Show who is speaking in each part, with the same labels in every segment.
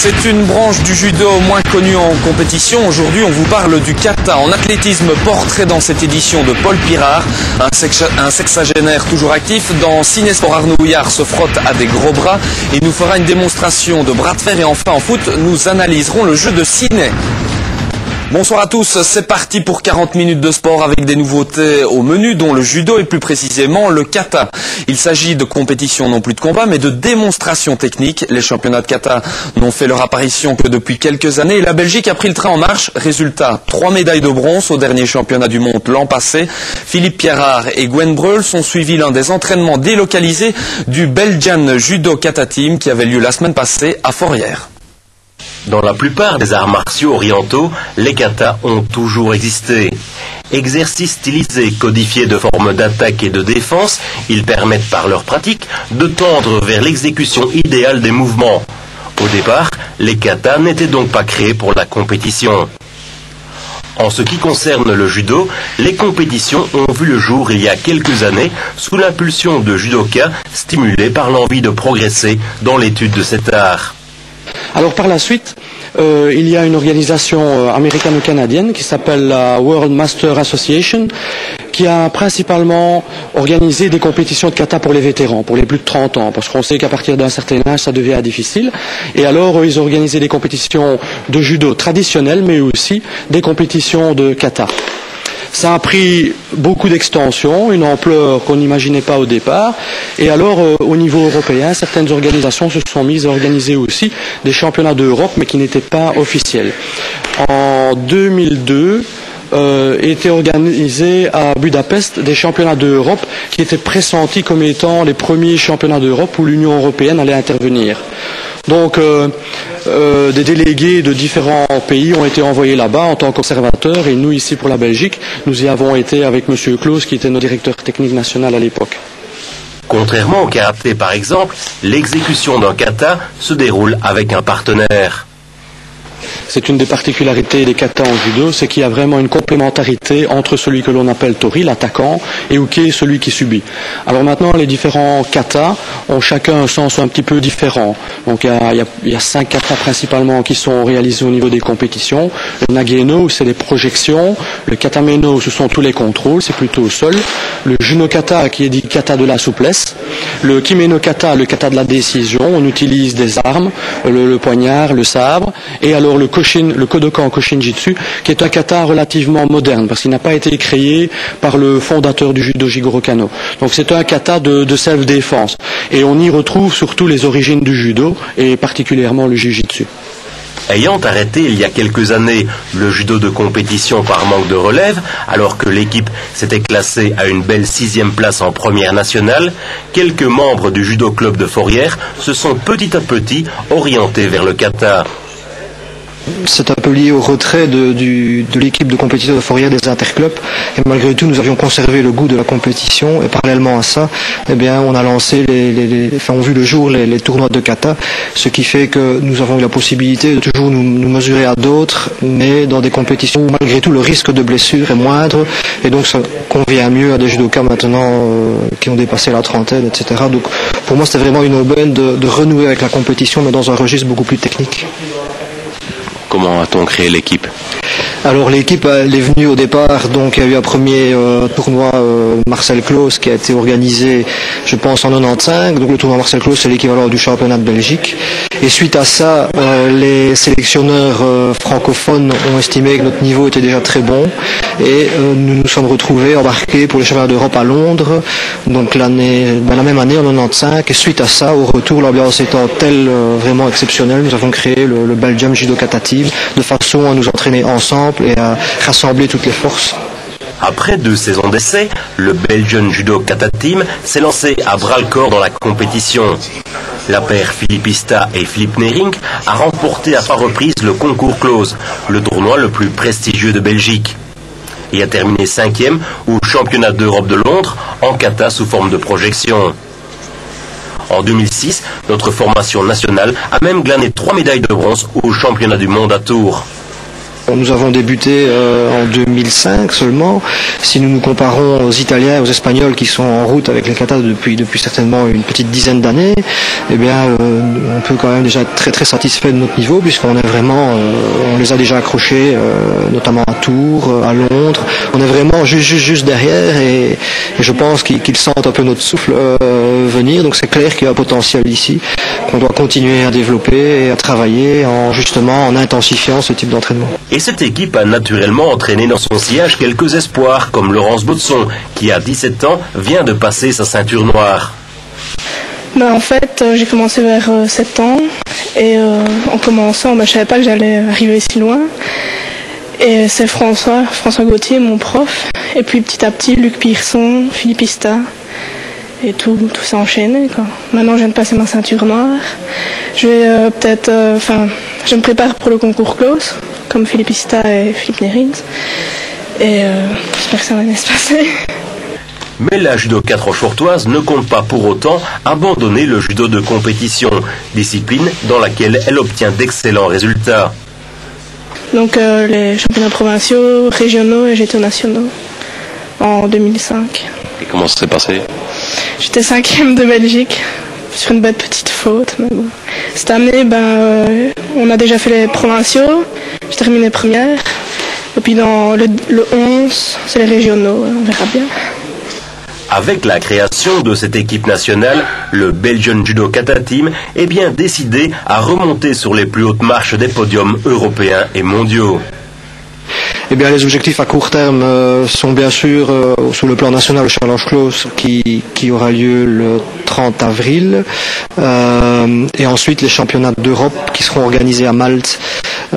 Speaker 1: C'est une branche du judo moins connue en compétition. Aujourd'hui, on vous parle du kata en athlétisme. Portrait dans cette édition de Paul Pirard, un sexagénaire toujours actif. Dans Cinésport, Arnaud Houillard se frotte à des gros bras et nous fera une démonstration de bras de fer. Et enfin, en foot, nous analyserons le jeu de ciné. Bonsoir à tous, c'est parti pour 40 minutes de sport avec des nouveautés au menu, dont le judo et plus précisément le kata. Il s'agit de compétition, non plus de combat, mais de démonstration technique. Les championnats de kata n'ont fait leur apparition que depuis quelques années et la Belgique a pris le train en marche. Résultat, 3 médailles de bronze au dernier championnat du monde l'an passé. Philippe Pierrard et Gwen Breul sont suivis l'un des entraînements délocalisés du Belgian Judo Kata Team qui avait lieu la semaine passée à Forrières.
Speaker 2: Dans la plupart des arts martiaux orientaux, les katas ont toujours existé. Exercices stylisés, codifiés de formes d'attaque et de défense, ils permettent par leur pratique de tendre vers l'exécution idéale des mouvements. Au départ, les katas n'étaient donc pas créés pour la compétition. En ce qui concerne le judo, les compétitions ont vu le jour il y a quelques années sous l'impulsion de judokas stimulés par l'envie de progresser dans l'étude de cet art.
Speaker 3: Alors par la suite, il y a une organisation américano-canadienne qui s'appelle la World Master Association qui a principalement organisé des compétitions de kata pour les vétérans, pour les plus de 30 ans, parce qu'on sait qu'à partir d'un certain âge, ça devient difficile. Et alors, ils ont organisé des compétitions de judo traditionnelles, mais aussi des compétitions de kata. Ça a pris beaucoup d'extension, une ampleur qu'on n'imaginait pas au départ. Et alors, au niveau européen, certaines organisations se sont mises à organiser aussi des championnats d'Europe, mais qui n'étaient pas officiels. En 2002, étaient organisés à Budapest des championnats d'Europe qui étaient pressentis comme étant les premiers championnats d'Europe où l'Union européenne allait intervenir. Donc, des délégués de différents pays ont été envoyés là-bas en tant qu'observateurs et nous, ici pour la Belgique, nous y avons été avec M. Claus, qui était notre directeur technique national à l'époque.
Speaker 2: Contrairement au karaté, par exemple, l'exécution d'un kata se déroule avec un partenaire.
Speaker 3: C'est une des particularités des katas en judo, c'est qu'il y a vraiment une complémentarité entre celui que l'on appelle tori, l'attaquant, et uke, celui qui subit. Alors maintenant, les différents katas ont chacun un sens un petit peu différent. Donc il y a 5 katas principalement qui sont réalisés au niveau des compétitions. Le nageno, c'est les projections. Le katameno, ce sont tous les contrôles, c'est plutôt au sol. Le juno kata, qui est dit kata de la souplesse. Le kimeno kata, le kata de la décision. On utilise des armes, le poignard, le sabre. Et alors le Kodokan Koshinjitsu, qui est un kata relativement moderne, parce qu'il n'a pas été créé par le fondateur du judo Jigoro Kano. Donc c'est un kata de self-défense. Et on y retrouve surtout les origines du judo, et particulièrement le jujitsu.
Speaker 2: Ayant arrêté il y a quelques années le judo de compétition par manque de relève, alors que l'équipe s'était classée à une belle 6e place en première nationale, quelques membres du judo club de Forrières se sont petit à petit orientés vers le kata.
Speaker 4: C'est un peu lié au retrait de l'équipe de compétition de Forrières des interclubs. Et malgré tout, nous avions conservé le goût de la compétition. Et parallèlement à ça, eh bien, on a lancé ont vu le jour les tournois de kata. Ce qui fait que nous avons eu la possibilité de toujours nous mesurer à d'autres, mais dans des compétitions où malgré tout le risque de blessure est moindre. Et donc ça convient mieux à des judokas maintenant qui ont dépassé la trentaine, etc. Donc pour moi, c'était vraiment une aubaine de renouer avec la compétition, mais dans un registre beaucoup plus technique.
Speaker 2: Comment a-t-on créé l'équipe ?
Speaker 4: Alors l'équipe elle est venue au départ, donc il y a eu un premier tournoi Marcel Claus qui a été organisé, je pense, en 95. Donc le tournoi Marcel Claus, c'est l'équivalent du championnat de Belgique. Et suite à ça, les sélectionneurs francophones ont estimé que notre niveau était déjà très bon. Et nous nous sommes retrouvés embarqués pour les championnats d'Europe à Londres, donc la même année, en 95. Et suite à ça, au retour, l'ambiance étant telle vraiment exceptionnelle, nous avons créé le Belgium Judo Kata Team, de façon à nous entraîner ensemble et à rassembler toutes les forces.
Speaker 2: Après 2 saisons d'essai, le Belgian Judo Kata Team s'est lancé à bras-le-corps dans la compétition. La paire Philippista et Philippe Nering a remporté à 3 reprises le concours Claus, le tournoi le plus prestigieux de Belgique, et a terminé 5e au championnat d'Europe de Londres en kata sous forme de projection. En 2006, notre formation nationale a même glané 3 médailles de bronze au championnat du monde à Tours.
Speaker 4: Nous avons débuté en 2005 seulement. Si nous nous comparons aux Italiens et aux Espagnols qui sont en route avec les katas depuis certainement une petite dizaine d'années, eh bien, on peut quand même déjà être très très satisfait de notre niveau puisqu'on est vraiment, on les a déjà accrochés, notamment à Tours, à Londres. On est vraiment juste derrière et je pense qu'ils sentent un peu notre souffle venir. Donc c'est clair qu'il y a un potentiel ici qu'on doit continuer à développer et à travailler justement en intensifiant ce type d'entraînement.
Speaker 2: Et cette équipe a naturellement entraîné dans son sillage quelques espoirs, comme Laurence Baudson, qui à 17 ans vient de passer sa ceinture noire.
Speaker 5: En fait, j'ai commencé vers 7 ans et en commençant, je ne savais pas que j'allais arriver si loin. Et c'est François Gauthier, mon prof, et puis petit à petit Luc Pierson, Philippe Ista, et tout s'est enchaîné, quoi. Maintenant, je viens de passer ma ceinture noire. Je vais je me prépare pour le concours Klaus, comme Philippe Ista et Philippe Nerins, et j'espère que ça va bien se passer.
Speaker 2: Mais la judoka rochefortoise ne compte pas pour autant abandonner le judo de compétition, discipline dans laquelle elle obtient d'excellents résultats.
Speaker 5: Donc les championnats provinciaux, régionaux et GTO nationaux en 2005.
Speaker 6: Et comment ça s'est passé?
Speaker 5: J'étais 5e de Belgique sur une belle petite faute, mais bon. Cette année, on a déjà fait les provinciaux, j'ai terminé première. Et puis dans le 11, c'est les régionaux, on verra bien.
Speaker 2: Avec la création de cette équipe nationale, le Belgian Judo Kata Team est bien décidé à remonter sur les plus hautes marches des podiums européens et mondiaux.
Speaker 4: Eh bien, les objectifs à court terme sont bien sûr sur le plan national le Challenge Klaus qui aura lieu le 30 avril et ensuite les championnats d'Europe qui seront organisés à Malte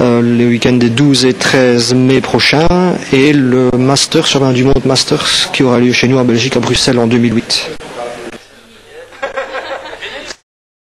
Speaker 4: les week-ends des 12 et 13 mai prochains et le Masters, championnat du monde Masters qui aura lieu chez nous en Belgique à Bruxelles en 2008.